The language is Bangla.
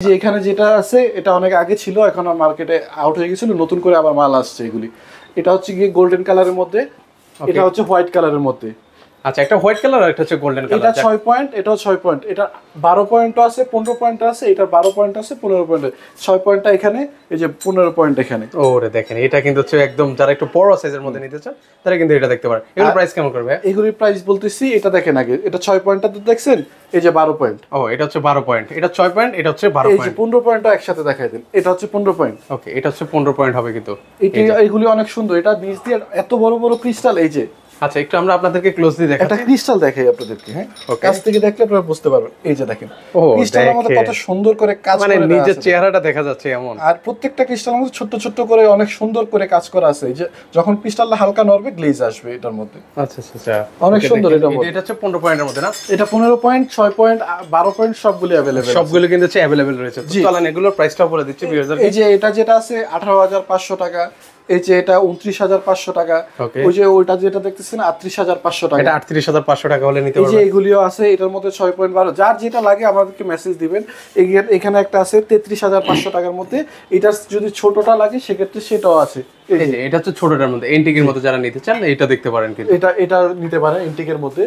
যে এখানে যেটা আছে এটা অনেক আগে ছিল, এখন মার্কেটে আউট হয়ে গেছিল, নতুন করে আবার মাল আসছে এগুলি। এটা হচ্ছে কি গোল্ডেন কালারের মধ্যে, এটা হচ্ছে হোয়াইট কালারের মধ্যে। আচ্ছা, একটা হোয়াইট কালার আর একটা হচ্ছে গোল্ডেন কালার। এটা 6 পয়েন্ট, এটাও 6 পয়েন্ট, এটা 12 পয়েন্টও আছে, 15 পয়েন্ট আছে, এটা 12 পয়েন্ট আছে, 15 পয়েন্ট। 6 পয়েন্টটা এখানে, এই যে 15 পয়েন্ট এখানে। ওরে দেখেন, এটা কিন্তু হচ্ছে একদম যারা একটু বড় সাইজের মধ্যে নিতে চান তারা কিন্তু এটা দেখতে পারেন। এর প্রাইস কেমন করবে? এগুলির প্রাইস বলতেছি, এটা দেখেন আগে, এটা 6 পয়েন্টটা তো দেখছেন, এই যে 12 পয়েন্ট। ও, এটা হচ্ছে 12 পয়েন্ট, এটা 6 পয়েন্ট, এটা হচ্ছে 12 এই যে পয়েন্ট। 15 পয়েন্টটা একসাথে দেখাই দেন, এটা হচ্ছে 15 পয়েন্ট। ওকে, এটা হচ্ছে 15 পয়েন্ট হবে কিন্তু। এইগুলি অনেক সুন্দর, এটা নিচ দিয়ে এত বড় বড় ক্রিস্টাল। এই যে আচ্ছা, একটু আমরা আপনাদেরকে ক্লোজলি দেখাচ্ছি। একটা ক্রিস্টাল দেখাই আপনাদেরকে, হ্যাঁ, কাছ থেকে দেখলে আপনারা বুঝতে পারবেন। এই যে দেখেন ক্রিস্টালের মধ্যে কত সুন্দর করে কাজ করা, মানে নিজের চেহারাটা দেখা যাচ্ছে এমন। আর প্রত্যেকটা ক্রিস্টালের মধ্যে ছোট ছোট করে অনেক সুন্দর করে কাজ করা আছে। এই যে যখন ক্রিস্টালটা হালকা নড়বে গ্লেজ আসবে এটার মধ্যে। আচ্ছা আচ্ছা, অনেক সুন্দর। এটা হচ্ছে 15 পয়েন্টের মধ্যে না? এটা 15 পয়েন্ট, 6 পয়েন্ট, 12 পয়েন্ট সবগুলো अवेलेबल, সবগুলো কিন্তু হচ্ছে अवेलेबल রয়েছে। তো চলেন এগুলোর প্রাইসটা বলে দিচ্ছি ভিউয়ারদের। এই যে এটা যেটা আছে 18,500 টাকা, এই যে এটা 29,500 টাকা, ওই যে ওইটা যেটা দেখতেছেন 38,500 টাকা। এটা 38,500 টাকা হলে নিতে পারবেন। এই যে এগুলিও আছে, এটার মধ্যে 6.12, যার যেটা লাগে আমাদেরকে মেসেজ দিবেন। এখানে একটা আছে 33,500 টাকার মধ্যে, এটার যদি ছোটটা লাগে সেক্ষেত্রে সেটাও আছে। এই যে এটা হচ্ছে ছোটটার মধ্যে, এন্টিকের মধ্যে যারা নিতে চান এটা দেখতে পারেন, কিন্তু এটা নিতে পারেন এন্টিকের মধ্যে।